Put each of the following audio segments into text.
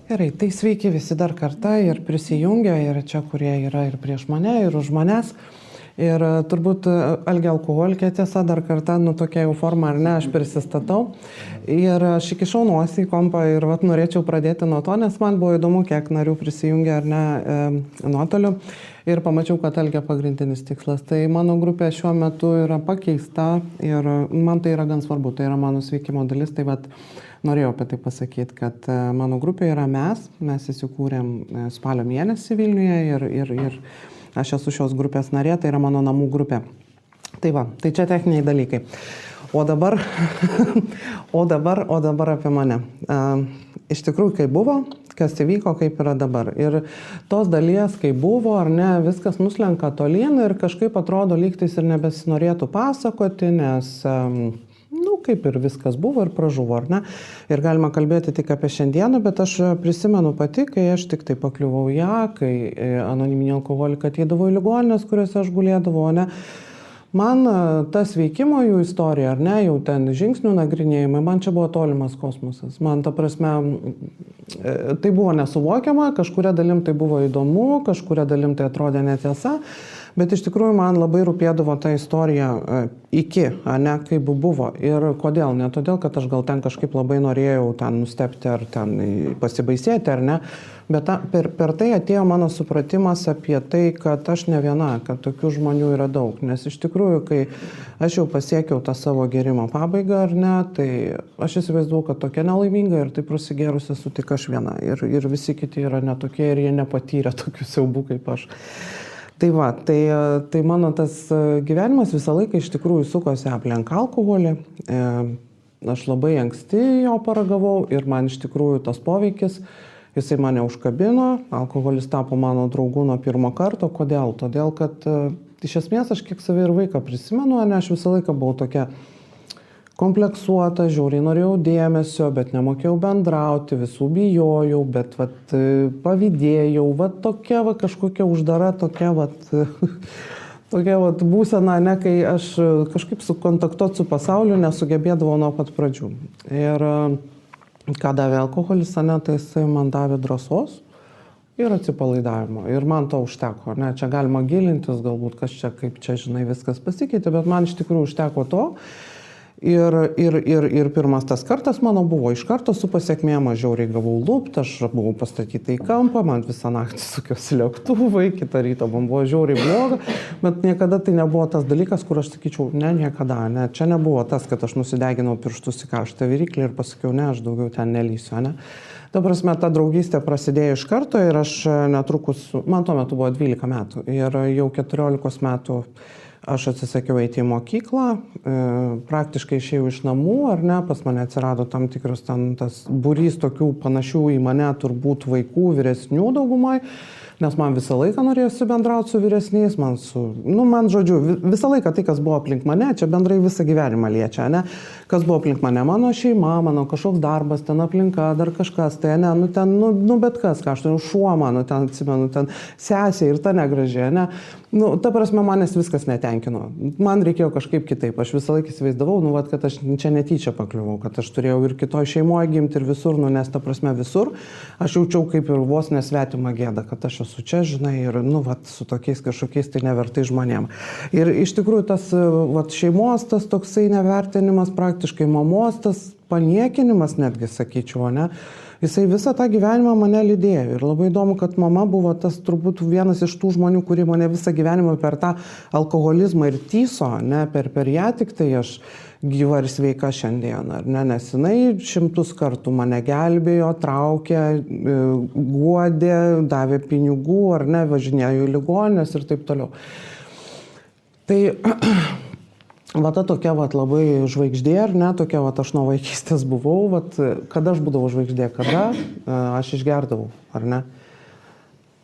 Gerai, tai sveiki visi dar kartą ir prisijungia, ir čia, kurie yra ir prieš mane, ir už manęs. Ir turbūt Algė alkoholikė, tiesa, dar kartą, tokia jau forma ar ne, aš prisistatau. Ir aš įkišau nosį į kompą ir norėčiau pradėti nuo to, nes man buvo įdomu, kiek narių prisijungia ar ne nuotoliu. Ir pamačiau, kad Algė pagrindinis tikslas. Tai mano grupė šiuo metu yra pakeista ir man tai yra gan svarbu, tai yra mano sveikimo dalis. Tai norėjau apie tai pasakyti, kad mano grupė yra mes įsikūrėm spalio mėnesį Vilniuje ir aš esu šios grupės narė, tai yra mano namų grupė. Tai čia techniniai dalykai. O dabar apie mane. Iš tikrųjų, kaip buvo, kas įvyko, kaip yra dabar. Ir tos dalies, kaip buvo, ar ne, viskas nuslenka tolyn ir kažkaip atrodo lygtais ir nebesinorėtų pasakoti, nes kaip ir viskas buvo ir pražuvo, ar ne? Ir galima kalbėti tik apie šiandieną, bet aš prisimenu pati, kai aš tik tai pakliuvau kai anoniminį alkoholiką ateidavo į ligoninės, kuriuose aš gulėdavau, ne? Man tas veikimo jų istorija, ar ne, jau ten žingsnių nagrinėjimai, man čia buvo tolimas kosmosas. Man, ta prasme, tai buvo nesuvokiama, kažkuria dalim tai buvo įdomu, kažkuria dalim tai atrodė netiesa. Bet iš tikrųjų man labai rūpėdavo ta istorija iki, ne, kaip buvo. Ir kodėl? Ne todėl, kad aš gal ten kažkaip labai norėjau ten nustebti ar ten pasibaisėti, ar ne. Bet per tai atėjo mano supratimas apie tai, kad aš ne viena, kad tokių žmonių yra daug. Nes iš tikrųjų, kai aš jau pasiekiau tą savo gėrimo pabaigą, ar ne, tai aš įsivaizduoju, kad tokia nelaiminga ir tai prasigėrusi esu tik aš viena. Ir visi kiti yra netokie ir jie nepatyrė tokių siaubų kaip aš. Tai mano tas gyvenimas visą laiką iš tikrųjų sukosi aplink alkoholį. Aš labai anksti jo paragavau ir man iš tikrųjų tas poveikis, jisai mane užkabino, alkoholis tapo mano draugu nuo pirmo karto. Kodėl? Todėl, kad iš esmės aš kiek save ir vaiką prisimenu, ne, aš visą laiką buvau tokia kompleksuota, žiauriai norėjau dėmesio, bet nemokėjau bendrauti, visų bijojau, bet pavydėjau, tokia kažkokia uždara, tokia būsena, ne, kai aš kažkaip sukontaktuoti su pasauliu nesugebėdavau nuo pat pradžių. Ir ką davė alkoholis, ne, tai jisai man davė drąsos ir atsipalaidavimo. Ir man to užteko, ne, čia galima gilintis, galbūt kas čia, kaip čia, žinai, viskas pasikeitė, bet man iš tikrųjų užteko to. Ir pirmas tas kartas mano buvo iš karto su pasiekmėm, aš žiauriai gavau lupt, aš buvau pastatyta į kampą, man visą naktį sukiosi lėktuvai, kitą rytą man buvo žiauriai bloga, bet niekada tai nebuvo tas dalykas, kur aš sakyčiau, niekada, ne, čia nebuvo tas, kad aš nusideginau pirštus į karštą viryklį ir pasakiau, ne, aš daugiau ten nelysiu, ne. Ta prasme, ta draugystė prasidėjo iš karto ir aš netrukus, man tuo metu buvo 12 metų ir jau 14 metų aš atsisakiau eiti į mokyklą, praktiškai išėjau iš namų, ar ne, pas mane atsirado tam tikras tas būrys tokių panašių į mane turbūt vaikų vyresnių daugumai, nes man visą laiką norėjosi bendrauti su vyresniais, man žodžiu, visą laiką tai, kas buvo aplink mane, čia bendrai visą gyvenimą liečia, ne, kas buvo aplink mane, mano šeima, mano kažkoks darbas, ten aplinka, dar kažkas, tai ne, bet kas, ką aš turiu, šuo mano, ten atsimenu, ten sesė ir ta negražė, ne, ta prasme, manęs viskas netenkino, man reikėjo kažkaip kitaip, aš visą laiką įsivaizdavau, kad aš čia netyčia pakliuvau, kad aš turėjau ir kitoj šeimoje gimti ir visur, nes ta prasme visur, aš jaučiau kaip ir vos nesvetimą gėdą, kad aš esu čia, žinai, ir, su tokiais kažkokiais tai nevertai žmonėm. Ir iš tikrųjų tas, šeimos tas toksai nevertinimas, praktiškai mamos tas paniekinimas netgi, sakyčiau, ne, jisai visą tą gyvenimą mane lydėjo. Ir labai įdomu, kad mama buvo tas turbūt vienas iš tų žmonių, kurie mane visą gyvenimą per tą alkoholizmą ir tyso, ne, per ją tik tai aš gyva ir sveika šiandien, ar ne, nes jinai 100 kartų mane gelbėjo, traukė, guodė, davė pinigų, ar ne, važinėjo į ligoninės ir taip toliau. Tai ta tokia labai žvaigždė, ar ne, tokia aš nuo vaikystės buvau, kada aš būdavau žvaigždė, kada aš išgerdavau, ar ne.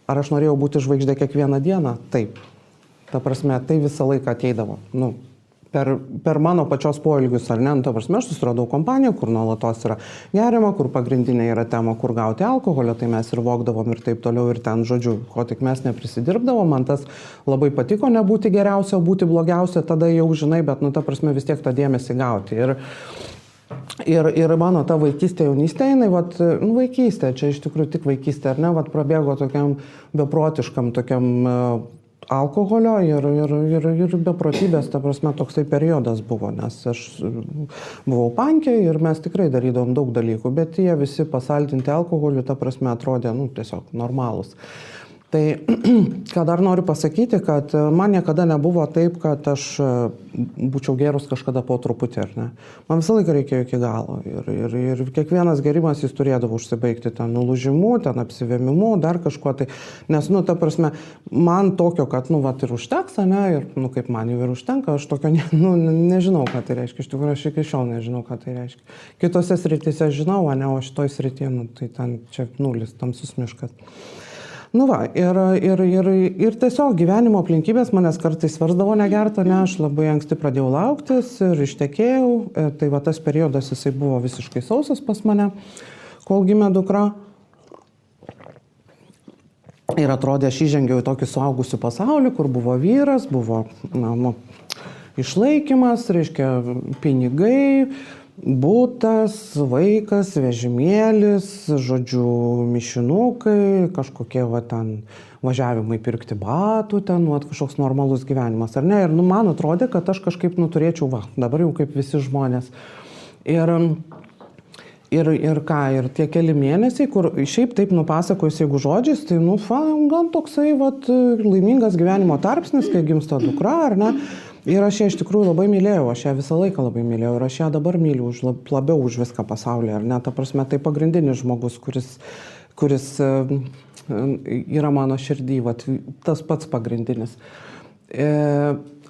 Ar aš norėjau būti žvaigždė kiekvieną dieną? Taip. Ta prasme, tai visą laiką ateidavo. Per mano pačios poelgius, ar ne, ta prasme, aš susiradau kompaniją, kur nuolatos yra geriama, kur pagrindinė yra tema, kur gauti alkoholio, tai mes ir vogdavom ir taip toliau, ir ten, žodžiu, ko tik mes neprisidirbdavom, man tas labai patiko nebūti geriausia, o būti blogiausia, tada jau žinai, bet, ta prasme, vis tiek tą dėmesį gauti. Ir Ir mano ta vaikystė, jaunystė, jinai, vat, nu, vaikystė, čia iš tikrųjų tik vaikystė, ar ne, vat, prabėgo tokiam beprotiškam, tokiam alkoholio ir beprotybės, ta prasme, toksai periodas buvo, nes aš buvau pankė ir mes tikrai darydavom daug dalykų, bet jie visi pasaldinti alkoholiu, ta prasme, atrodė, nu, tiesiog normalūs. Tai, ką dar noriu pasakyti, kad man niekada nebuvo taip, kad aš būčiau gerus kažkada po truputį, ar ne. Man visą laiką reikėjo iki galo. Ir kiekvienas gerimas jis turėdavo užsibaigti ten nulūžimu, ten apsivėmimu, dar kažkuo. Tai, nes, nu, ta prasme, man tokio, kad, nu, vat ir užteks, ne, ir, nu, kaip man jau ir užtenka, aš tokio, nežinau, ką tai reiškia. Iš tikrųjų, aš iki šiol nežinau, ką tai reiškia. Kitose srityse žinau, ne, o šitoj srityje, nu, tai ten čia nulis, tamsus miškas. Nu va, ir tiesiog gyvenimo aplinkybės manęs kartais versdavo negerto, ne, aš labai anksti pradėjau lauktis ir ištekėjau, tai va tas periodas jisai buvo visiškai sausas pas mane, kol gimė dukra. Ir atrodė, aš įžengiau į tokį suaugusių pasaulį, kur buvo vyras, buvo išlaikymas, reiškia pinigai, būtas, vaikas, vežimėlis, žodžiu, mišinukai, kažkokie va ten važiavimai pirkti batų, ten va, kažkoks normalus gyvenimas, ar ne? Ir nu, man atrodė, kad aš kažkaip turėčiau, va, dabar jau kaip visi žmonės. Ir ką, ir tie keli mėnesiai, kur šiaip taip nupasakojus, jeigu žodžiais, tai, nu, gan toksai, va, laimingas gyvenimo tarpsnis, kai gimsta dukra, ar ne? Ir aš ją iš tikrųjų labai mylėjau, aš ją visą laiką labai mylėjau ir aš ją dabar myliu labiau už viską pasaulyje, ar ne? Ta prasme, tai pagrindinis žmogus, kuris yra mano širdį, vat, tas pats pagrindinis.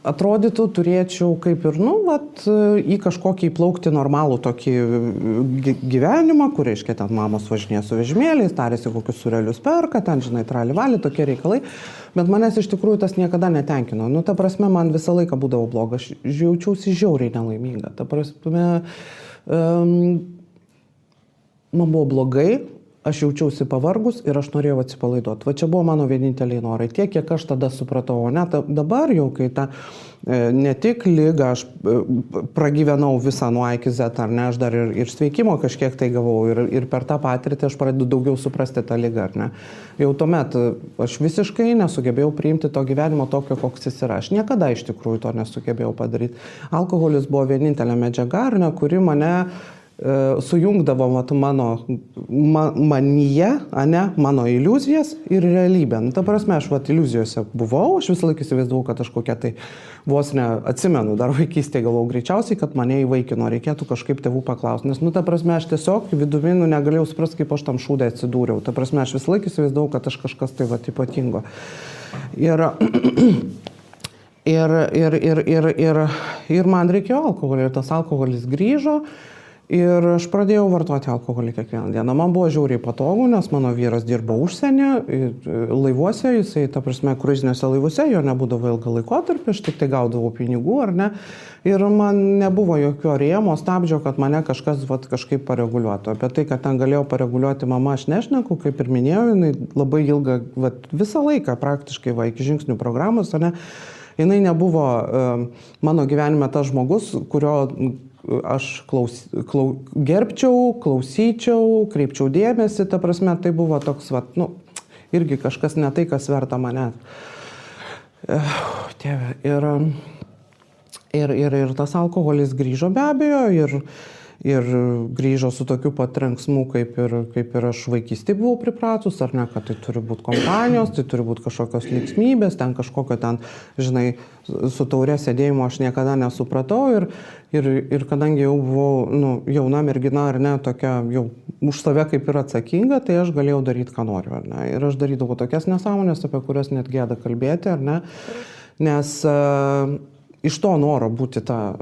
Atrodytų, turėčiau kaip ir, nu, vat, į kažkokį įplaukti normalų tokį gyvenimą, kur, reiškia, ten mamos važinėja su vežimėliais, tarėsi kokius surelius perka, ten, žinai, tralivalį, tokie reikalai. Bet manęs iš tikrųjų tas niekada netenkino. Nu, ta prasme, man visą laiką būdavo bloga. Aš jaučiausi žiauriai nelaiminga. Ta prasme, man buvo blogai, aš jaučiausi pavargus ir aš norėjau atsipalaiduoti. Va čia buvo mano vieninteliai norai. Tiek, kiek aš tada supratau, o ne dabar jau, kai ta ne tik ligą aš pragyvenau visą nuo A iki Z, ar ne, aš dar ir sveikimo kažkiek tai gavau ir per tą patirtį aš pradedu daugiau suprasti tą ligą, ar ne. Jau tuomet aš visiškai nesugebėjau priimti to gyvenimo tokio, koks jis yra. Aš niekada iš tikrųjų to nesugebėjau padaryti. Alkoholis buvo vienintelė medžiaga, ar ne, kuri mane sujungdavo manyje, ne, mano iliuzijas ir realybę. Nu, ta prasme, aš iliuzijose buvau, aš visą laiką įsivaizdavau, kad aš kokia tai vos neatsimenu, dar vaikystėje galvojau greičiausiai, kad mane įvaikino, reikėtų kažkaip tėvų paklausti. Nes, nu, ta prasme, aš tiesiog vidumi negalėjau suprasti, kaip aš tam šūdai atsidūriau. Ta prasme, aš visą laiką įsivaizdavau, kad aš kažkas tai ypatingo. Ir man reikėjo alkoholio, ir tas alkoholis grįžo. Ir aš pradėjau vartoti alkoholį kiekvieną dieną. Man buvo žiauriai patogu, nes mano vyras dirbo užsienį, laivuose, jisai, ta prasme, kruiziniuose laivuose, jo nebūdavo ilgą laikotarpį, aš tik tai gaudavau pinigų, ar ne. Ir man nebuvo jokio rėmo, stabdžio, kad mane kažkas kažkaip pareguliuotų. Apie tai, kad ten galėjau pareguliuoti mama, aš nešneku, kaip ir minėjau, jinai labai ilgą, visą laiką praktiškai, iki žingsnių programos, ar ne. Jinai nebuvo mano gyvenime tas žmogus, kurio aš gerbčiau, klausyčiau, kreipčiau dėmesį, ta prasme, tai buvo toks, irgi kažkas ne tai, kas verta mane. Ir tas alkoholis grįžo be abejo, ir grįžo su tokiu pat trenksmu, kaip ir aš vaikystėje buvau pripratus, ar ne, kad tai turi būti kompanijos, tai turi būti kažkokios linksmybės, ten kažkokio ten, žinai, su taurė sėdėjimo aš niekada nesupratau ir kadangi jau buvau, jauna mergina, ar ne, tokia jau už save kaip ir atsakinga, tai aš galėjau daryti, ką noriu, ar ne. Ir aš darydavau tokias nesąmonės, apie kurias net gėda kalbėti, ar ne, nes iš to noro būti tą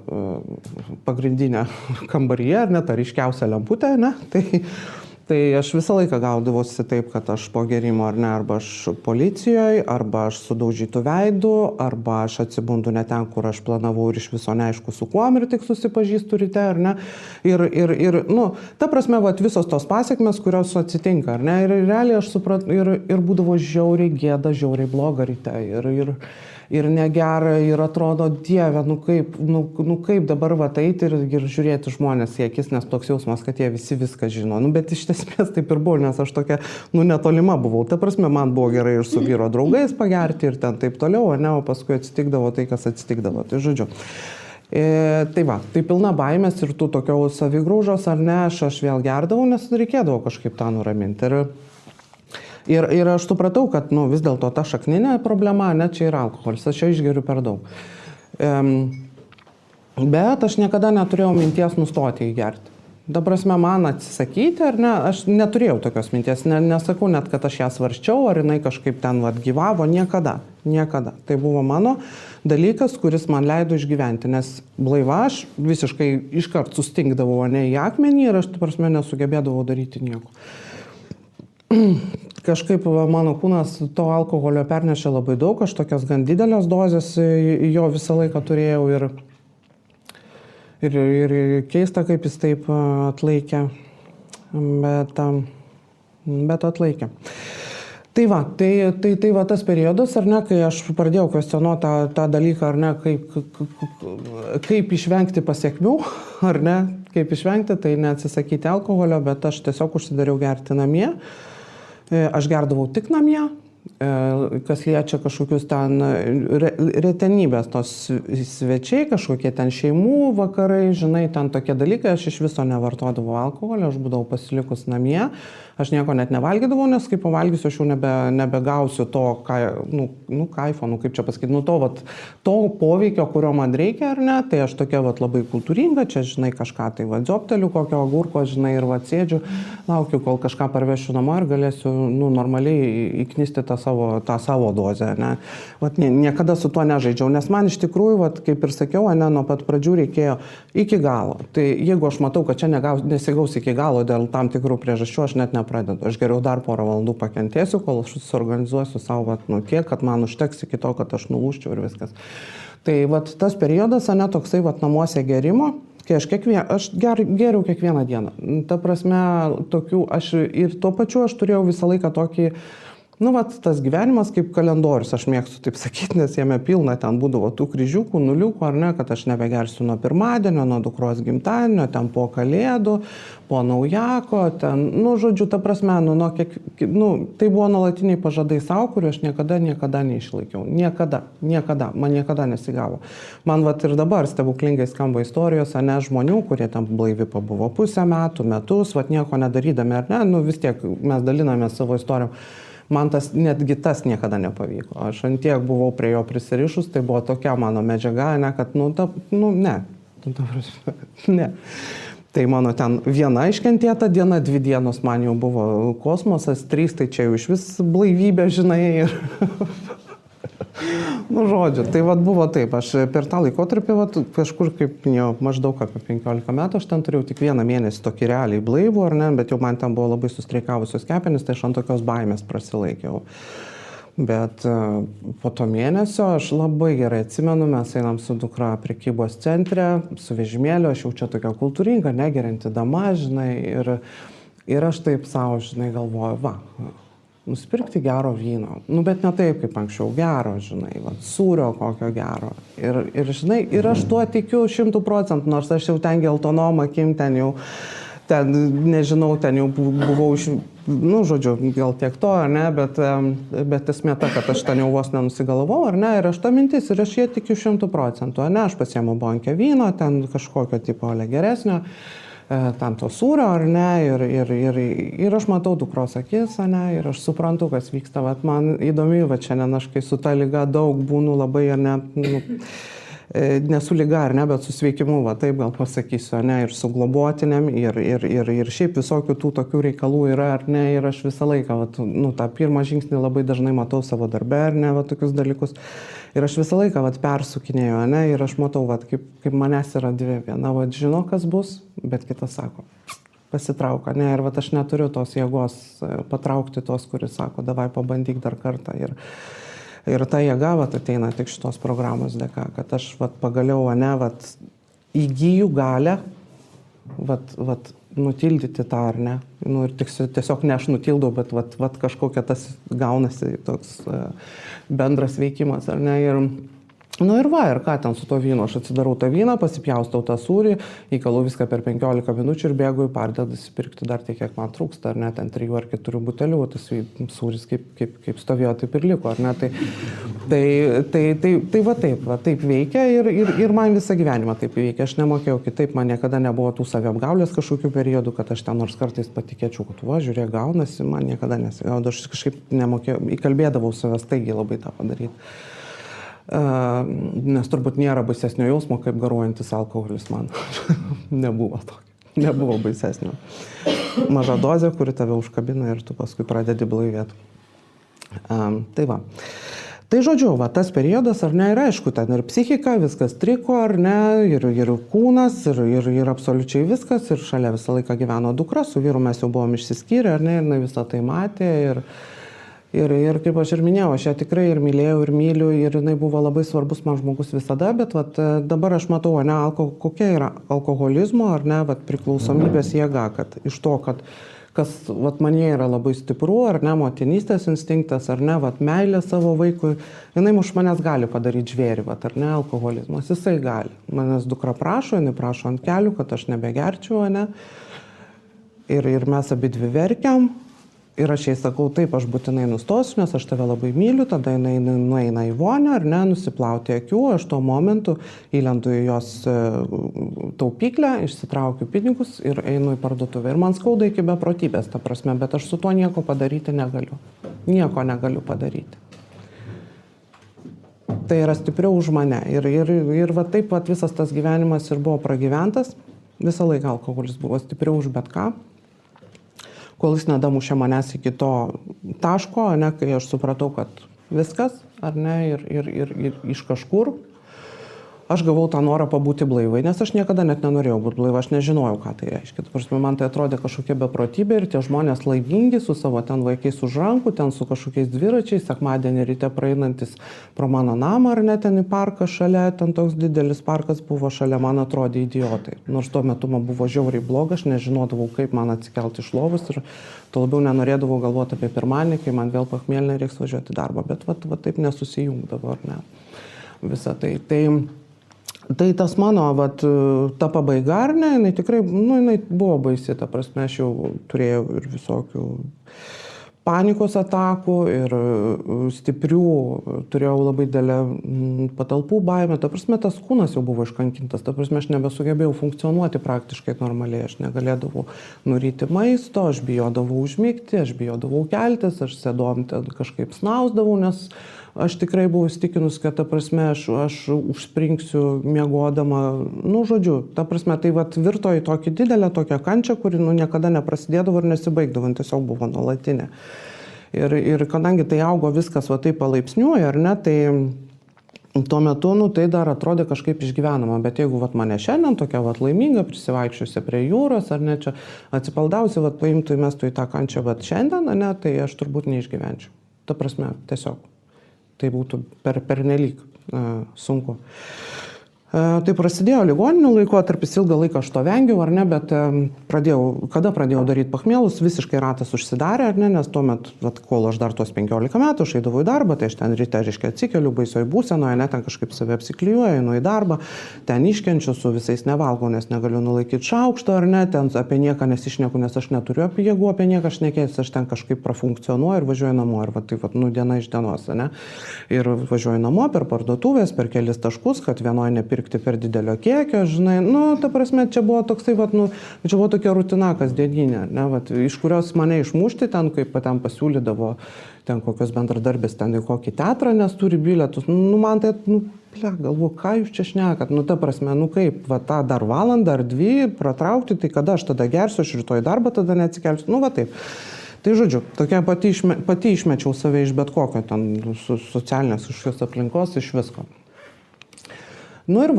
pagrindinę kambaryje, ar ne, tą ryškiausią lemputę, ne, tai aš visą laiką gaudavosi taip, kad aš po gerimo, ar ne, arba aš policijoje, arba aš sudaužytų veidų, arba aš atsibundu ne ten, kur aš planavau ir iš viso neaišku su kuom ir tik susipažįstu ryte, ar ne. Ir ta prasme, visos tos pasiekmes, kurios atsitinka, ar ne, ir realiai aš supratau, ir būdavo žiauriai gėda, žiauriai bloga ryte. ir negera, ir atrodo, Dieve, kaip dabar va eiti ir žiūrėti žmonės į akis, nes toks jausmas, kad jie visi viską žino. Bet iš esmės taip ir buvo, nes aš tokia, netolima buvau. Ta prasme, man buvo gerai ir su vyro draugais pagerti ir ten taip toliau, o paskui atsitikdavo tai, kas atsitikdavo. Tai žodžiu. Tai va, tai pilna baimės ir tų tokio savigraužos, ar ne, aš vėl gerdavau, nes reikėdavo kažkaip tą nuraminti. Ir aš supratau, kad vis dėlto ta šakninė problema, čia yra alkoholis, aš čia išgeriu per daug. Bet aš niekada neturėjau minties nustoti įgerti. Ta prasme, man atsisakyti, ar ne, aš neturėjau tokios minties, nesakau net, kad aš ją svarsčiau, ar jinai kažkaip ten gyvavo, niekada. Tai buvo mano dalykas, kuris man leido išgyventi, nes blaiva aš visiškai iškart sustingdavau į akmenį ir aš, ta prasme, nesugebėdavau daryti nieko. Kažkaip mano kūnas to alkoholio pernešė labai daug, aš tokias gan didelės dozes jo visą laiką turėjau ir keista, kaip jis taip atlaikė, bet atlaikė. Tai va tas periodas, ar ne, kai aš pradėjau kvestionuoti tą dalyką, ar ne, kaip išvengti pasiekmių, ar ne, kaip išvengti, tai neatsisakyti alkoholio, bet aš tiesiog užsidariau gerti namie. Aš gerdavau tik namie, kas liečia kažkokius ten retenybės, tos svečiai, kažkokie ten šeimų vakarai, žinai, ten tokie dalykai, aš iš viso nevartodavau alkoholio, aš būdavau pasilikus namie, aš nieko net nevalgydavau, nes kai pavalgysiu, aš jau nebegausiu to, kaifo, kaip čia pasakyti, to poveikio, kurio man reikia, ar ne, tai aš tokia labai kultūringa, čia, žinai, kažką tai dziobteliu, kokio agurko, žinai, ir sėdžiu, laukiu, kol kažką parvešiu namo ir galėsiu, normaliai įknisti tą savo dozę, ne. Niekada su tuo nežaidžiau, nes man iš tikrųjų, kaip ir sakiau, nuo pat pradžių reikėjo iki galo. Tai jeigu aš matau, kad čia nesigaus iki galo dėl tam tikrų priežasčių, aš net nepradedu. Aš geriau dar porą valandų pakentėsiu, kol aš suorganizuosiu savo tiek, kad man užteks iki to, kad aš nulūžčiau ir viskas. Tai tas periodas, toksai namuose gerimo, kai aš geriau kiekvieną dieną. Ta prasme, ir tuo pačiu aš turėjau visą laiką tokį, tas gyvenimas kaip kalendorius, aš mėgstu taip sakyti, nes jame pilna ten būdavo tų kryžiukų, nuliukų, ar ne, kad aš nebegersiu nuo pirmadienio, nuo dukros gimtadienio, ten po kalėdų, po naujako, ten, žodžiu, ta prasme, tai buvo nuolatiniai pažadai savo, kuriuo aš niekada neišlaikiau. Niekada, man niekada nesigavo. Man ir dabar stebuklingai skamba istorijos, žmonių, kurie ten blaivi pabuvo pusę metų, metus, nieko nedarydami, ar ne, vis tiek mes dalinamės savo istorijom. Man netgi tas niekada nepavyko. Aš antiek buvau prie jo prisirišus, tai buvo tokia mano medžiaga, kad, ne. Tai mano ten viena iškentėta diena, 2 dienos man jau buvo kosmosas, 3 tai čia jau iš vis blaivybė, žinai. Žodžiu, tai buvo taip, aš per tą laikotarpį, kažkur kaip maždaug apie 15 metų, aš ten turėjau tik 1 mėnesį tokį realiai blaivų, ar ne, bet jau man ten buvo labai sustreikavusios kepenys, tai aš ant tokios baimės prasilaikiau. Bet po to mėnesio aš labai gerai atsimenu, mes einam su dukra prekybos centre, su vežimėliu, aš jau čia tokia kultūringa, negerianti dama, žinai, ir aš taip savo, žinai, galvoju, nusipirkti gero vyno, bet ne taip kaip anksčiau, gero, žinai, sūrio kokio gero. Ir žinai, ir aš tuo tikiu 100%, nors aš jau ten geltonom akim, nežinau, ten jau buvau, žodžiu, gal tiek to, ar ne, bet esmė ta, kad aš ten jau vos nenusigalvau, ar ne, ir aš tą mintis, ir aš jie tikiu 100%, ar ne, aš pasiėmu bonkę vyno, ten kažkokio tipo geresnio, tam to sūrio, ar ne, ir aš matau dukros akis, ne, ir aš suprantu, kas vyksta, man įdomi, šiandien aš kai su ta liga daug būnu labai, ar ne, nesu liga, ar ne, bet su sveikimu, taip gal pasakysiu, ne, ir su globotinėm, ir šiaip visokių tų tokių reikalų yra, ar ne, ir aš visą laiką, tą pirmą žingsnį labai dažnai matau savo darbe, ar ne, tokius dalykus. Ir aš visą laiką persukinėjau, ne, ir aš matau, kaip manęs yra 2. Viena, žino, kas bus, bet kitas sako, pasitrauk, ne, ir aš neturiu tos jėgos patraukti tos, kuris sako, davai pabandyk dar kartą. Ir ta jėga, ateina tik šitos programos dėka, kad aš, pagaliau, ne, įgyju galę, nutildyti tą, ar ne. Nu, ir tiesiog ne aš nutildau, bet vat kažkokia tas gaunasi toks bendras veikimas, ar ne. Ir ką ten su to vynu, aš atsidarau tą vyną, pasipjaustau tą sūrį, įkalau viską per 15 minučių ir bėgu į parduotuvę įsipirkti dar tiek, kiek man trūksta, ar ne, ten 3 ar 4 butelių, tas sūris kaip stovėjo, taip ir liko, ar ne. Tai va taip veikia ir man visą gyvenimą taip veikia, aš nemokėjau kitaip, man niekada nebuvo tų saviapgaulės kažkokių periodų, kad aš ten nors kartais patikėčiau, kad žiūrėk, gaunasi, man niekada nesigaudo, aš kažkaip nemokėjau, įkalbėdavau savęs staigiai labai tą padaryti. Nes turbūt nėra baisesnio jausmo, kaip garuojantis alkoholis man. Nebuvo tokio. Nebuvo baisesnio. Maža dozė, kuri tave užkabina ir tu paskui pradedi blaivėti. Tai va. Tai žodžiu, tas periodas, ar ne, ir aišku, ten ir psichika, viskas triko, ar ne, ir kūnas, ir absoliučiai viskas, ir šalia visą laiką gyveno dukra, su vyru mes jau buvom išsiskyrę, ar ne, ir visą tai matė, ir kaip aš ir minėjau, aš ją tikrai ir mylėjau, ir myliu, ir jinai buvo labai svarbus man žmogus visada, bet dabar aš matau, ne, kokia yra alkoholizmo, ar ne, priklausomybės jėga, kad iš to, kad kas manyje yra labai stipru, ar ne, motinystės instinktas, ar ne, meilė savo vaikui, jinai už manęs gali padaryti žvėrį, ar ne, alkoholizmas, jisai gali. Manęs dukra prašo, jinai prašo ant kelių, kad aš nebegerčiau, ne, ir mes abi dvi verkiam. Ir aš jai sakau, taip, aš būtinai nustosiu, nes aš tave labai myliu, tada jinai nueina į vonią, ar ne, nusiplauti akių, aš tuo momentu įlendu į jos taupyklę, išsitraukiu pinigus ir einu į parduotuvę. Ir man skauda iki beprotybės, ta prasme, bet aš su tuo nieko padaryti negaliu. Nieko negaliu padaryti. Tai yra stipriau už mane. Ir taip visas tas gyvenimas ir buvo pragyventas. Visą laiką alkoholis buvo stipriau už bet ką. Kol jis nedamušė manęs iki to taško, ne, kai aš supratau, kad viskas, ar ne, ir iš kažkur aš gavau tą norą pabūti blaivai, nes aš niekada net nenorėjau būti blaiva, aš nežinojau, ką tai reiškia. Man tai atrodė kažkokia beprotybė ir tie žmonės laimingi su savo ten vaikais už rankų, ten su kažkokiais dviračiais, sekmadienį ryte praeinantis pro mano namą, ar ne, ten į parką šalia, ten toks didelis parkas buvo šalia, man atrodė idiotai. Nors tuo metu man buvo žiauriai bloga, aš nežinodavau, kaip man atsikelti iš lovos ir tuo labiau nenorėdavau galvoti apie pirmadienį, kai man vėl pachmielinė reiks važiuoti į darbą, bet taip nesusijungdavo, ar ne, visą tai. Tai tas mano, ta pabaiga, ar ne, jinai tikrai, jinai buvo baisi, ta prasme, aš jau turėjau ir visokių panikos atakų, ir stiprių, turėjau labai didelę patalpų baimę, ta prasme, tas kūnas jau buvo iškankintas, ta prasme, aš nebesugebėjau funkcionuoti praktiškai normaliai, aš negalėdavau nuryti maisto, aš bijodavau užmigti, aš bijodavau keltis, aš sėdom ten kažkaip snausdavau, nes aš tikrai buvau įstikinus, kad, ta prasme, aš užspringsiu miegodama, žodžiu, ta prasme, tai virto į tokį didelę, tokią kančią, kuri, niekada neprasidėdavo ir nesibaigdavo, tiesiog buvo nuolatinė. Ir kadangi tai augo viskas, taip palaipsniui, ar ne, tai tuo metu, tai dar atrodė kažkaip išgyvenama, bet jeigu, mane šiandien tokia, laiminga, prisivaikščiusi prie jūros, ar ne, čia atsipaldausi, paimtų įmestų į tą kančią, šiandien, ne, tai aš turbūt neišgyvenčiau. Ta prasme, tiesiog. Tai būtų pernelyg sunku. Tai prasidėjo ligoninių laikotarpis, ilgą laiką aš to vengiau, ar ne, bet kada pradėjau daryti pachmielus, visiškai ratas užsidarė, ar ne, nes tuomet, kol aš dar tuos 15 metų, aš eidavau į darbą, tai aš ten ryte, atsikeliu, baisioj būsenoje, ne, ten kažkaip save apsiklijuoju, einu į darbą, ten iškenčiu, su visais nevalgau, nes negaliu nulaikyti šaukšto, ar ne, ten apie nieką nesišneku, nes aš neturiu jėgų apie nieką šnekėtis, aš ten kažkaip prafunkcionuoju ir važiuoju namo, ir diena iš dienos, ne, ir važiuoju namo per parduotuvės, per kelis taškus, kad vienoje nepirkti per didelio kiekio, žinai, ta prasme, čia buvo toksai, čia buvo tokia rutina kasdieninė, ne, iš kurios mane išmušti ten, kaip ten pasiūlydavo ten kokios bendradarbės ten į kokį teatrą, nes turi bilietus, man tai, galvoju, ką jūs čia šnekat, ta prasme, kaip, tą dar valandą ar 2 pratraukti, tai kada aš tada gersiu, aš rytoj darbą tada neatsikelsiu, taip. Tai žodžiu, tokia pati išmečiau save iš bet kokio ten socialinės kažkokios aplinkos, iš visko. Ir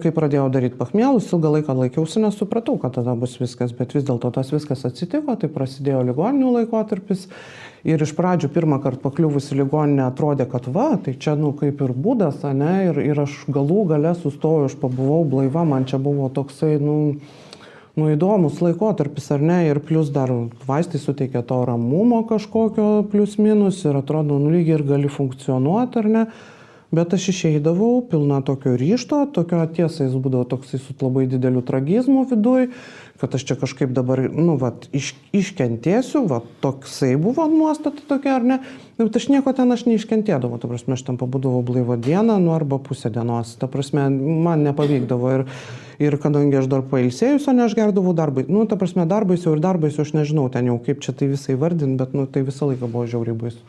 kai pradėjau daryti pachmielus, ilgą laiką laikiausi, nesupratau, kad tada bus viskas, bet vis dėlto tas viskas atsitiko, tai prasidėjo ligoninių laikotarpis ir iš pradžių pirmą kartą pakliuvusi ligoninę atrodė, kad tai čia kaip ir būdas, ne, ir aš galų gale sustojau, aš pabuvau blaiva, man čia buvo toksai, nu, įdomus laikotarpis, ar ne, ir plus dar vaistai suteikia to ramumo kažkokio plius minus ir atrodo, nu, lygiai ir gali funkcionuoti, ar ne. Bet aš išeidavau pilna tokio ryšto, tokio tiesa, jis būdavo toksai su labai dideliu tragizmu viduj, kad aš čia kažkaip dabar, nu, vat, iškentėsiu, vat, toksai buvo nuostata tokia, ar ne. Bet aš nieko ten neiškentėdavau, ta prasme, aš ten pabūdavau blaivą dieną, nu, arba pusę dienos, ta prasme, man nepavykdavo ir kadangi aš dar pailsėjus, o ne aš gerdavau darbai, nu, ta prasme, darbais jau, aš nežinau ten jau kaip čia tai visai vardint, bet, nu, tai visą laiką buvo žiauriai baisu.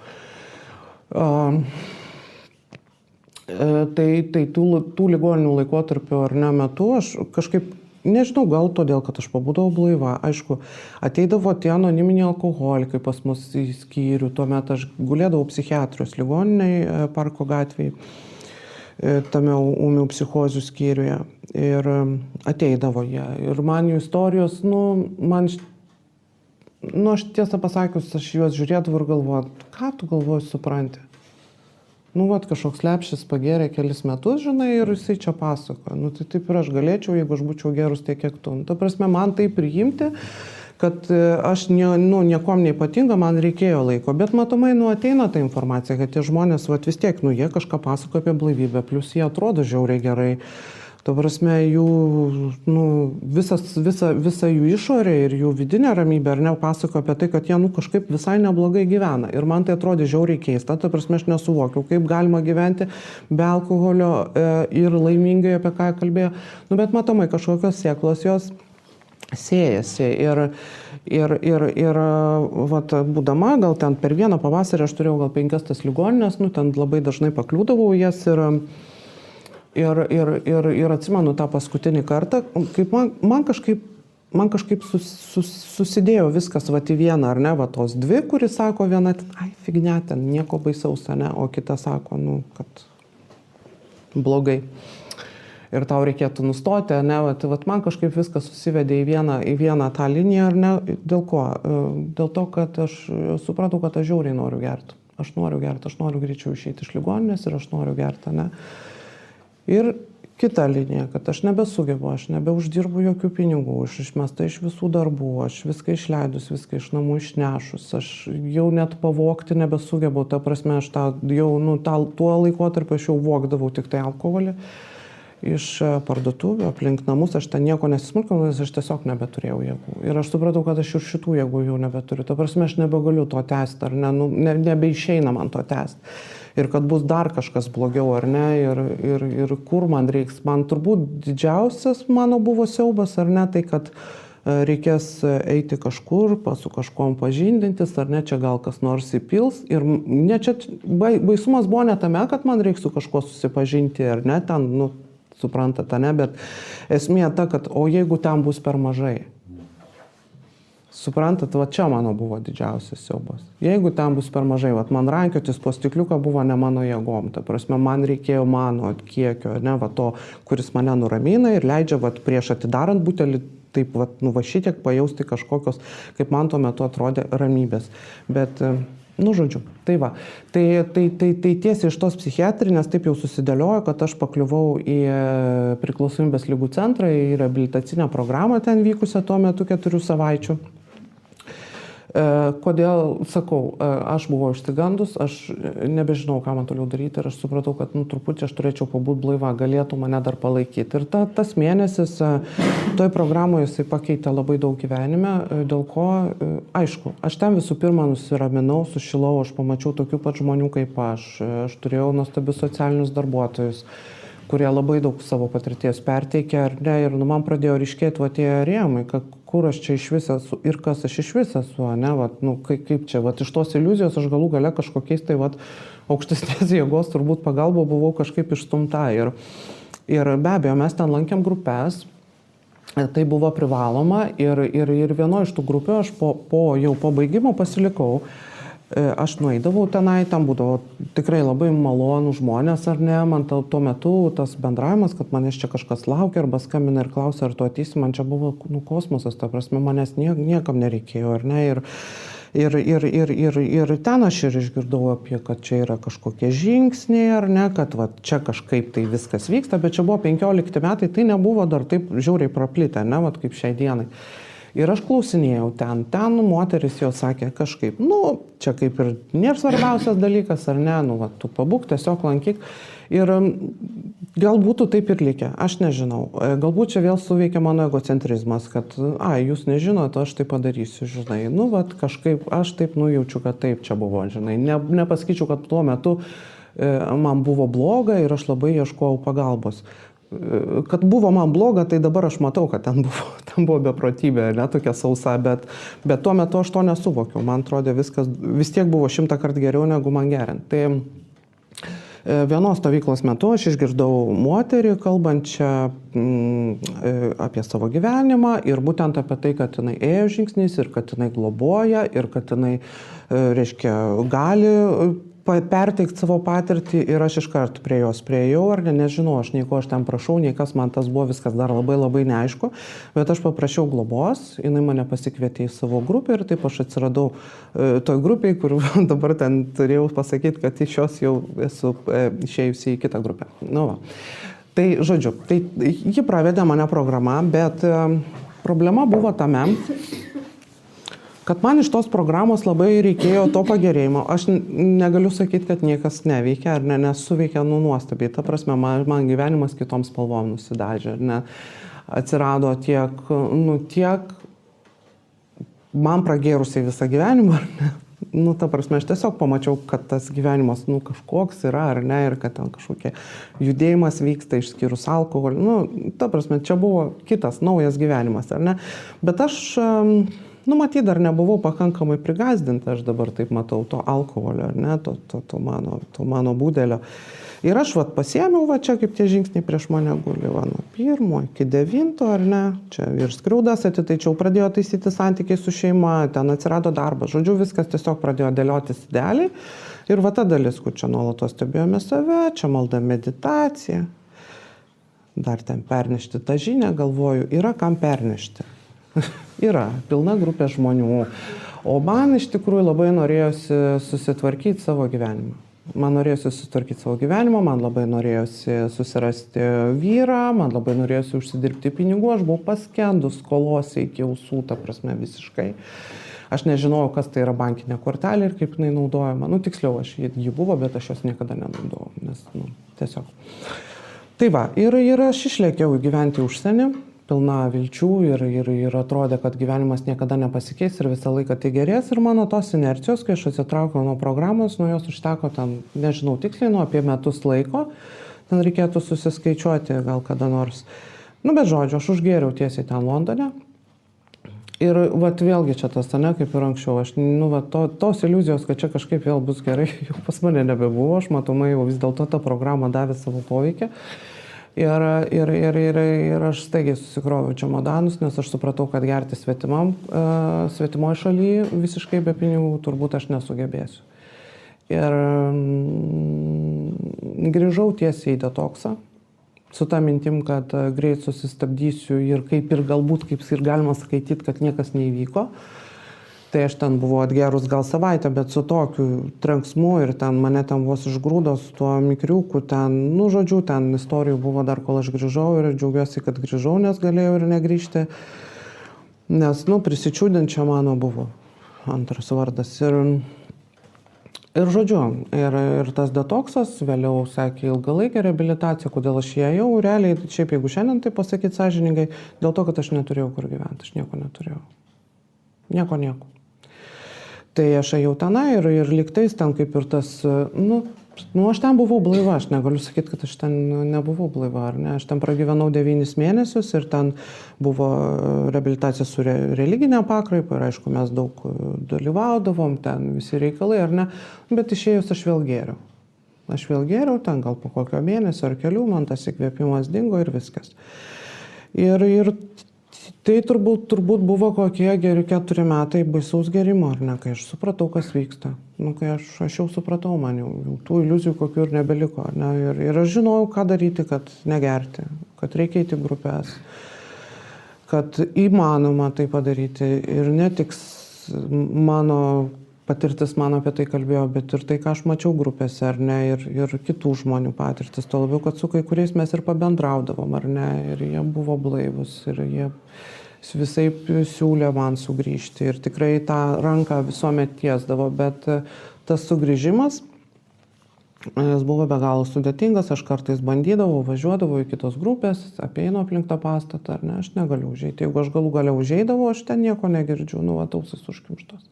Tai tų ligoninių laikotarpių ar ne metu aš kažkaip, nežinau, gal todėl, kad aš pabūdavau blaiva. Aišku, ateidavo tie anoniminiai alkoholikai pas mus į skyrių, tuomet aš gulėdavau psichiatrijos ligoniniai Parko gatvėje, tame ūmių psichozių skyriuje. Ir ateidavo jie. Ir man jų istorijos, aš tiesą pasakius, aš juos žiūrėdavau ir galvoju, ką tu galvoji supranti? Nu, vat, kažkoks lepšis pagėrė kelis metus, žinai, ir jisai čia pasakoja. Nu, tai taip ir aš galėčiau, jeigu aš būčiau gerus tiek, kiek tu. Nu, ta prasme, man tai priimti, kad aš niekom neypatinga, man reikėjo laiko. Bet matomai, ateina ta informacija, kad tie žmonės, vat, vis tiek, jie kažką pasakoja apie blaivybę, plus jie atrodo žiauriai gerai. Ta prasme, jų, visa jų išorė ir jų vidinė ramybė, ar ne, pasako apie tai, kad jie, kažkaip visai neblogai gyvena. Ir man tai atrodė žiauriai keista, ta prasme, aš nesuvokiau, kaip galima gyventi be alkoholio ir laimingai, apie ką kalbėjo. Bet matomai, kažkokios sėklos jos siejasi. Ir vat, būdama, gal ten per vieną pavasarį aš turėjau gal 5 tas ligoninės, ten labai dažnai pakliūdavau jas ir atsimenu tą paskutinį kartą, kaip man kažkaip susidėjo viskas vat į vieną, ar ne, va tos dvi, kuris sako viena, ai, fignia, ten nieko baisaus, ne, o kita sako, kad blogai. Ir tau reikėtų nustoti, ne, vat man kažkaip viskas susivedė į vieną tą liniją, ar ne, dėl ko? Dėl to, kad aš supratau, kad aš žiauriai noriu gerti. Aš noriu greičiau išeiti iš ligoninės ir aš noriu gerti, ne. Ir kita linija, kad aš nebesugebu, aš nebeuždirbu jokių pinigų, aš išmesta iš visų darbų, aš viską išleidus, viską iš namų išnešus, aš jau net pavogti nebesugebu, ta prasme, aš tuo laikotarpiu aš jau vogdavau tik tai alkoholį iš parduotuvių, aplink namus, aš ten nieko nesismulkinau, nes aš tiesiog nebeturėjau jėgų. Ir aš supratau, kad aš ir šitų jėgų jau nebeturiu. Ta prasme, aš nebegaliu to tęsti, ar ne, nebeišeina man to tęsti. Ir kad bus dar kažkas blogiau, ar ne, ir kur man reiks. Man turbūt didžiausias mano buvo siaubas, ar ne, tai kad reikės eiti kažkur, su kažkuom pažindintis, ar ne, čia gal kas nors įpils. Ir ne, čia baisumas buvo ne tame, kad man reiks su kažkuo susipažinti, ar ne, ten, suprantate, ne, bet esmė ta, kad o jeigu ten bus per mažai. Suprantat, va čia mano buvo didžiausias siaubas. Jeigu ten bus per mažai, va man rankiotis po stikliuką buvo ne mano jėgom. Ta prasme, man reikėjo mano kiekio, ne, va to, kuris mane nuramina ir leidžia, va prieš atidarant butelį, taip, va šitiek pajausti kažkokios, kaip man tuo metu atrodė, ramybės. Bet, žodžiu, tai va. Tai tiesiai iš tos psichiatrinės taip jau susidėliojo, kad aš pakliuvau į priklausomybės ligų centrą, į reabilitacinę programą ten vykusią tuo metu 4 savaičių. Kodėl, sakau, aš buvau išsigandus, aš nebežinau, ką man toliau daryti ir aš supratau, kad truputį aš turėčiau pabūt blaiva, galėtų mane dar palaikyti. Ir tas mėnesis toj programoje jisai pakeitė labai daug gyvenime, dėl ko, aišku, aš ten visų pirma nusiraminau, sušilau, aš pamačiau tokių pat žmonių kaip aš turėjau nuostabius socialinius darbuotojus, kurie labai daug savo patirties perteikė, ar ne, ir man pradėjo ryškėti va tie rėmai, kur aš čia iš vis esu ir kas aš iš vis esu, ne, va, kaip čia, va, iš tos iliuzijos aš galų gale kažkokiais tai, va, aukštesnės jėgos turbūt pagalba buvau kažkaip išstumta ir be abejo, mes ten lankėm grupės, tai buvo privaloma ir vieno iš tų grupių aš jau po baigimo pasilikau. Aš nueidavau tenai, tam būdavo tikrai labai malonų žmonės, ar ne, man tuo metu tas bendravimas, kad manęs čia kažkas laukia arba skambina ir klausia, ar tu ateisi, man čia buvo kosmosas, ta prasme, manęs niekam nereikėjo, ar ne, Ir ten aš ir išgirdau apie, kad čia yra kažkokie žingsniai, ar ne, kad va, čia kažkaip tai viskas vyksta, bet čia buvo 15 metai, tai nebuvo dar taip žiauriai praplitę, ne, va, kaip šiai dienai. Ir aš klausinėjau ten moteris jau sakė kažkaip, čia kaip ir nėra svarbiausias dalykas, ar ne, va, tu pabūk, tiesiog lankyk. Ir gal būtų taip ir likę, aš nežinau. Galbūt čia vėl suveikia mano egocentrizmas, kad, jūs nežinot, aš tai padarysiu, žinai. Vat kažkaip aš taip nujaučiu, kad taip čia buvo, žinai. Nepasakyčiau, kad tuo metu man buvo bloga ir aš labai ieškojau pagalbos. Kad buvo man bloga, tai dabar aš matau, kad ten buvo beprotybė, ne tokia sausa, bet tuo metu aš to nesuvokiau. Man atrodė viskas vis tiek buvo 100 kartų geriau negu man geriant. Tai vienos stovyklos metu aš išgirdau moterį kalbančią apie savo gyvenimą ir būtent apie tai, kad jinai ėjo žingsniais ir kad jinai globoja ir kad jinai, reiškia, gali perteikti savo patirtį ir aš iškart prie jos priėjau, ar nežinau, aš nei ko aš ten prašau, nei kas man tas buvo, viskas dar labai labai neaišku, bet aš paprašiau globos, jinai mane pasikvietė į savo grupę ir taip aš atsiradau toj grupiai, kur dabar ten turėjau pasakyti, kad iš jos jau esu išėjusi į kitą grupę. Tai žodžiu, tai ji pravedė mane programą, bet problema buvo tame, kad man iš tos programos labai reikėjo to pagerėjimo. Aš negaliu sakyti, kad niekas neveikia, ar ne, nes suveikia nuostabiai. Ta prasme, man gyvenimas kitoms spalvom nusidažė, ar ne. Atsirado tiek man pragėrusiai visą gyvenimą, ar ne. Ta prasme, aš tiesiog pamačiau, kad tas gyvenimas, kažkoks yra, ar ne, ir kad ten kažkokie judėjimas vyksta išskyrus alkoholį. Ta prasme, čia buvo kitas, naujas gyvenimas, ar ne. Bet aš matyt, dar nebuvau pakankamai prigazdinta, aš dabar taip matau to alkoholio, ar ne, to mano būdelio. Ir aš pasiėmiau, čia kaip tie žingsniai prieš mane guli, nuo 1 iki 9, ar ne, čia ir skriaudas atitaičiau, pradėjo taisyti santykiai su šeima, ten atsirado darbas, žodžiu, viskas tiesiog pradėjo dėliotis idealiai. Ir ta dalis, kur čia nuolatos stebėjome save, čia malda meditacija, dar ten pernešti tą žinią, galvoju, yra kam pernešti. Yra pilna grupė žmonių, o man iš tikrųjų labai norėjosi susitvarkyti savo gyvenimą. Man labai norėjosi susirasti vyrą, man labai norėjosi užsidirbti pinigų, aš buvau paskendus skolose iki ausų, ta prasme visiškai. Aš nežinojau, kas tai yra bankinė kortelė ir kaip jinai naudojama. Tiksliau, ji buvo, bet aš jos niekada nenaudojau, nes tiesiog. Tai ir aš išlėkiau gyventi užsienį. Pilna vilčių ir atrodė, kad gyvenimas niekada nepasikeis ir visą laiką tai gerės. Ir mano tos inercijos, kai aš atsitraukiau nuo programos, nuo jos užteko ten, nežinau tiksliai, apie metus laiko. Ten reikėtų susiskaičiuoti gal kada nors. Bet žodžiu, aš užgėriau tiesiai ten Londone. Ir vėlgi čia tas, ne, kaip ir anksčiau, aš, tos iliuzijos, kad čia kažkaip vėl bus gerai, jau pas mane nebebuvo. Aš matomai jau vis dėlto tą programą davė savo poveikį. Ir aš staigiai susikroviau čemodanus, nes aš supratau, kad gerti svetimoje šalyje visiškai be pinigų turbūt aš nesugebėsiu. Ir grįžau tiesiai į detoksą, su ta mintim, kad greit susistabdysiu ir galbūt galima skaityti, kad niekas neįvyko. Tai aš ten buvau atgerus gal savaitę, bet su tokiu trenksmu ir ten mane ten vos išgrūdo su tuo mikriuku, ten, žodžiu, ten istorijų buvo dar kol aš grįžau ir džiaugiuosi, kad grįžau, nes galėjau ir negrįžti, nes, prisičiūdinčia mano buvo antras vardas. Ir žodžiu, ir tas detoksas, vėliau sekė ilgalaikė reabilitacija, kodėl aš ėjau, realiai, šiaip jeigu šiandien tai pasakyti sąžiningai, dėl to, kad aš neturėjau kur gyventi, aš nieko neturėjau. Nieko. Tai aš ėjau tenai ir lygtais ten kaip ir tas, aš ten buvau blaiva, aš negaliu sakyti, kad aš ten nebuvau blaiva, ar ne, aš ten pragyvenau 9 mėnesius ir ten buvo reabilitacija su religinė pakraipa ir aišku, mes daug dalyvaudavom, ten visi reikalai, ar ne, bet išėjus aš vėl gėriau. Ten gal po kokio mėnesio ar kelių, man tas įkvėpimas dingo ir viskas. Ir tai turbūt buvo kokie geri 4 metai baisaus gerimo, ar ne, kai aš supratau, kas vyksta. Kai aš jau supratau, man jau tų iliuzijų kokių ir nebeliko, ar ne, ir aš žinojau, ką daryti, kad negerti, kad reikia eiti grupės, kad įmanoma tai padaryti ir ne tik mano patirtis man apie tai kalbėjo, bet ir tai, ką aš mačiau grupėse, ar ne, ir kitų žmonių patirtis. Tuo labiau, kad su kai kuriais mes ir pabendraudavom, ar ne, ir jie buvo blaivus, ir jie visai siūlė man sugrįžti. Ir tikrai tą ranką visuomet tiesdavo, bet tas sugrįžimas, jis buvo be galo sudėtingas, aš kartais bandydavau, važiuodavau į kitos grupės, apeinu aplink tą pastatą, ar ne, aš negaliu užeiti. Jeigu aš galų gale užeidavau, aš ten nieko negirdžiu, ausis užkimštos.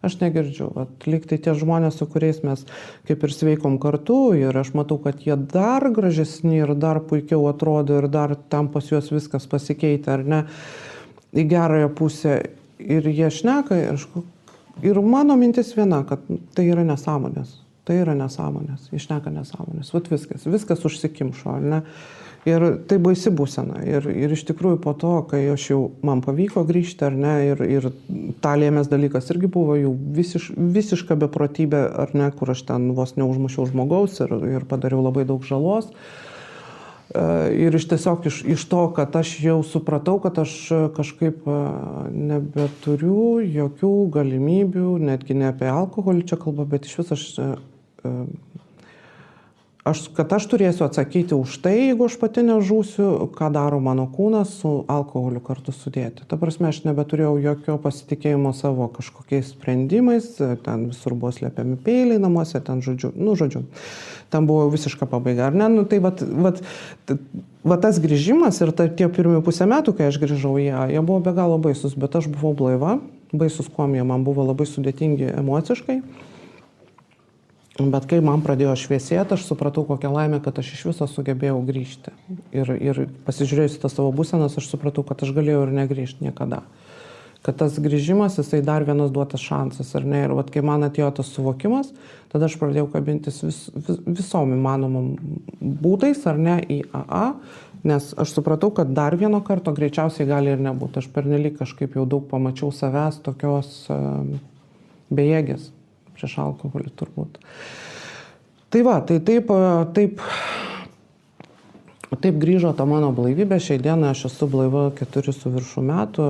Aš negirdžiu. Lyg tai tie žmonės, su kuriais mes kaip ir sveikom kartu ir aš matau, kad jie dar gražesni ir dar puikiau atrodo ir dar tam pas juos viskas pasikeitė, ar ne, į gerąją pusę. Ir jie šneka, ir mano mintis viena, kad tai yra nesąmonės. Tai yra nesąmonės. Jie šneka nesąmonės. Viskas užsikimšo, ar ne? Ir tai baisi būsena. Ir iš tikrųjų po to, kai man pavyko grįžti, ar ne, ir tą lėmės dalykas irgi buvo jau visiška beprotybė, ar ne, kur aš ten vos neužmušiau žmogaus ir padariau labai daug žalos. Ir tiesiog iš to, kad aš jau supratau, kad aš kažkaip nebeturiu jokių galimybių, netgi ne apie alkoholį čia kalba, bet iš vis kad aš turėsiu atsakyti už tai, jeigu aš pati nežūsiu, ką daro mano kūnas su alkoholiu kartu sudėti. Ta prasme, aš nebeturėjau jokio pasitikėjimo savo kažkokiais sprendimais, ten visur buvo slepiami peiliai namuose, ten žodžiu, ten buvo visiška pabaiga, ar ne? Tai tas grįžimas ir tie pirmi pusę metų, kai aš grįžau, jie buvo be galo baisus, bet aš buvau blaiva, baisus kuom jie man buvo labai sudėtingi emociškai. Bet kai man pradėjo šviesėti, aš supratau kokią laimę, kad aš iš viso sugebėjau grįžti. Ir pasižiūrėjus į tas savo būsenas, aš supratau, kad aš galėjau ir negrįžti niekada. Kad tas grįžimas, jisai dar vienas duotas šansas, ar ne? Ir kai man atėjo tas suvokimas, tada aš pradėjau kabintis visom įmanomam būdais, ar ne, į AA, nes aš supratau, kad dar vieno karto greičiausiai gali ir nebūti. Aš pernelyg kažkaip jau daug pamačiau savęs tokios bejėgės prieš alkoholį turbūt. Tai taip grįžo ta mano blaivybė. Šiai dieną aš esu blaiva 4 su viršų metų,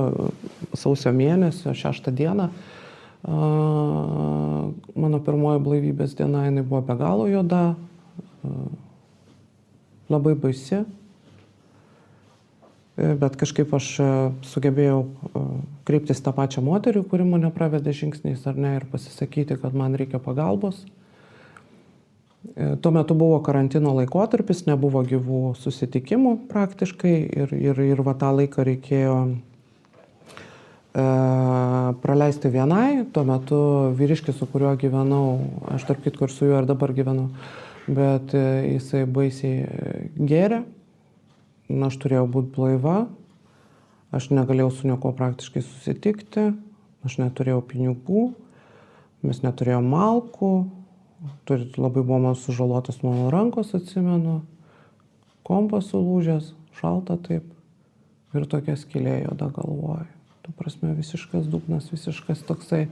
sausio mėnesio, 6 dieną. Mano pirmoji blaivybės diena, jinai buvo be galo juoda, labai baisi. Bet kažkaip aš sugebėjau kreiptis tą pačią moterį, kuri mane pravedė žingsniais, ar ne, ir pasisakyti, kad man reikia pagalbos. Tuo metu buvo karantino laikotarpis, nebuvo gyvų susitikimų praktiškai ir tą laiką reikėjo praleisti vienai. Tuo metu vyriškis, su kuriuo gyvenau, aš tarp kitko ir su juo ir dabar gyvenu, bet jisai baisiai gėrė. Aš turėjau būti blaiva, aš negalėjau su nieko praktiškai susitikti, aš neturėjau pinigų, mes neturėjom malkų, labai buvo man sužalotas mano rankos, atsimenu, kompas sulūžęs, šalta taip ir tokia skylė juoda galvoj. Tu prasme, visiškas dugnas, visiškas toksai,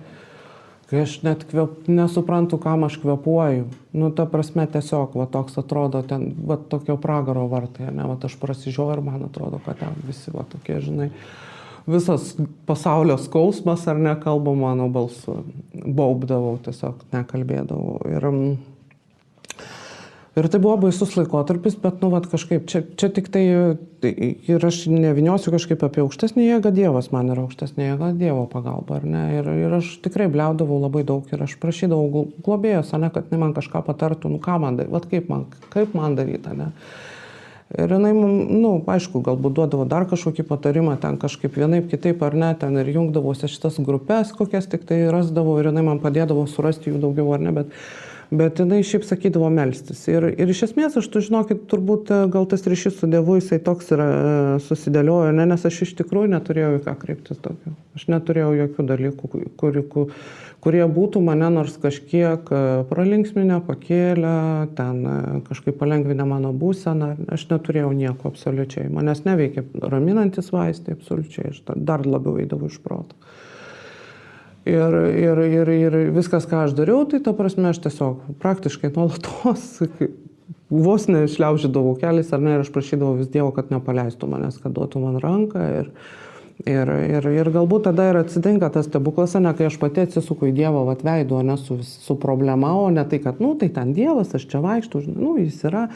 kai aš net nesuprantu, kam aš kvėpuoju. Ta prasme, tiesiog toks atrodo ten, tokio pragaro vartai, ne, aš prasižioju ir man atrodo, kad ten visi tokie, žinai, visas pasaulio skausmas, ar nekalba mano balsu. Baubdavau, tiesiog nekalbėdavau. Ir tai buvo baisus laikotarpis, bet, kažkaip, čia tik tai, ir aš neviniosiu kažkaip apie aukštesnį jėgą, Dievas man yra aukštesnė jėga, Dievo pagalba, ar ne, ir aš tikrai bliaudavau labai daug ir aš prašydavau globėjos, ne, kad ne man kažką patartų, ką man daryti, kaip man daryti, ne. Ir jinai, aišku, galbūt duodavo dar kažkokį patarimą, ten kažkaip vienaip kitaip, ar ne, ten ir jungdavosi šitas grupės, kokias tik tai rasdavo ir jinai man padėdavo surasti jų daugiau, ar ne, bet jinai šiaip sakydavo melstis. Ir iš esmės, aš žinokit, turbūt gal tas ryšys su Dievu, jisai toks yra susidėliojo, ne, nes aš iš tikrųjų neturėjau į ką kreiptis daugiau. Aš neturėjau jokių dalykų, kurie būtų mane nors kažkiek pralinksminę, pakėlę, ten kažkaip palengvinę mano būseną. Aš neturėjau nieko absoliučiai. Manęs neveikė raminantis vaistai absoliučiai. Aš dar labiau eidavau iš proto. Ir viskas, ką aš dariau, tai ta prasme, aš tiesiog praktiškai nuolatos vos nešliaužydavau keliais, ar ne, ir aš prašydavau vis Dievo, kad nepaleistų manęs, kad duotų man ranką. Ir galbūt tada ir atsitinka tas stebuklas, ne kai aš pati atsisuku į Dievą veidu, ne su problema, o ne tai, kad, tai ten Dievas, aš čia vaikštų, jis yra,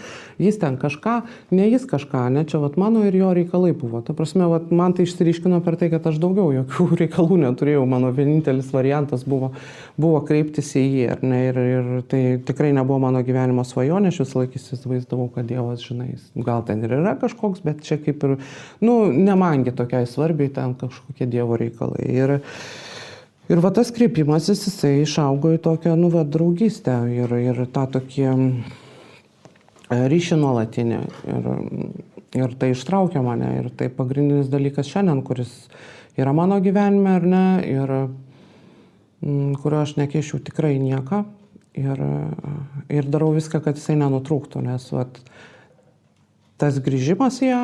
jis ten kažką, ne jis kažką, ne čia mano ir jo reikalai buvo. Ta prasme, man tai išsiriškino per tai, kad aš daugiau jokių reikalų neturėjau, mano vienintelis variantas buvo kreiptis į jį, ir tai tikrai nebuvo mano gyvenimo svajonė, aš visą laiką įsivaizdavau, kad Dievas, žinai, gal ten ir yra kažkoks, bet čia kaip ir, nemangi tokiai svarbiai ten kažkokie Dievo reikalai. Ir tas kreipimasis, jisai išaugo į tokią, draugystę ir tą tokį ryšį nuolatinį. Ir tai ištraukė mane. Ir tai pagrindinis dalykas šiandien, kuris yra mano gyvenime, ar ne, ir kurio aš nekeičiau tikrai nieką. Ir darau viską, kad jisai nenutrūktų, nes tas grįžimas į ją,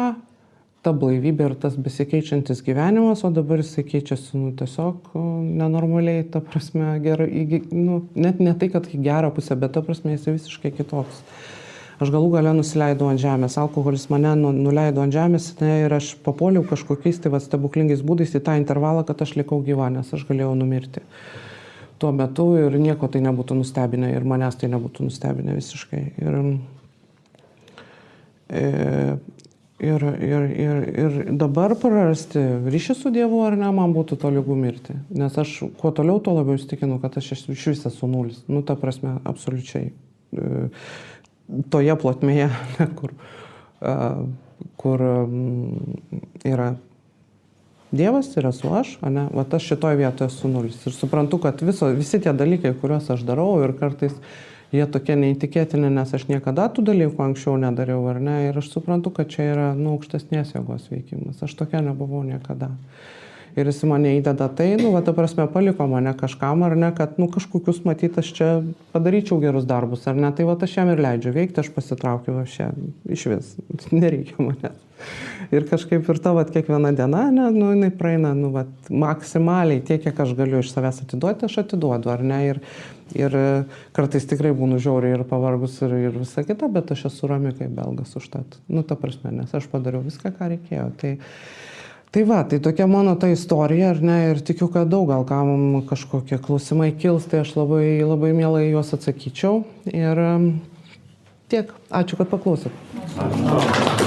ta blaivybė ir tas besikeičiantis gyvenimas, o dabar jisai keičiasi tiesiog nenormaliai, ta prasme, gerai, net ne tai, kad į gerą pusę, bet ta prasme jisai visiškai kitoks. Aš galų gale nusileidau ant žemės, alkoholis mane nuleido ant žemės ir aš papuoliau kažkokiais stebuklingais būdais į tą intervalą, kad aš likau gyva, nes aš galėjau numirti tuo metu ir nieko tai nebūtų nustebinę ir manęs tai nebūtų nustebinę visiškai. Ir dabar prarasti ryšį su Dievu ar ne, man būtų tolygu mirti. Nes aš kuo toliau, tuo labiau įsitikinu, kad aš iš vis esu nulis. Ta prasme, absoliučiai. Toje plotmėje, kur yra Dievas ir esu aš, ne? Aš šitoje vietoje esu nulis. Ir suprantu, kad visi tie dalykai, kuriuos aš darau ir kartais jie tokie neįtikėtini, nes aš niekada tų dalykų anksčiau nedariau, ar ne? Ir aš suprantu, kad čia yra aukštesnės jėgos veikimas. Aš tokia nebuvau niekada. Ir jis mane įdeda tai, ta prasme, paliko mane kažkam, ar ne, kad, kažkokius matyt, aš čia padaryčiau gerus darbus, ar ne, tai aš jam ir leidžiu veikti, aš pasitraukiu iš vis, nereikia manęs. Ir kažkaip ir ta kiekviena diena, jinai praeina, maksimaliai tiek, kiek aš galiu iš savęs atiduoti, aš atiduodu, ar ne, ir kartais tikrai būnu žiauriai ir pavargus ir visa kita, bet aš esu rami kaip belgas užtat. Ta prasme, nes aš padariau viską, ką reikėjo. Tai tokia mano ta istorija, ar ne, ir tikiu, kad daug gal kam kažkokie klausimai kils, tai aš labai, labai mielai juos atsakyčiau. Ir tiek. Ačiū, kad paklausėt.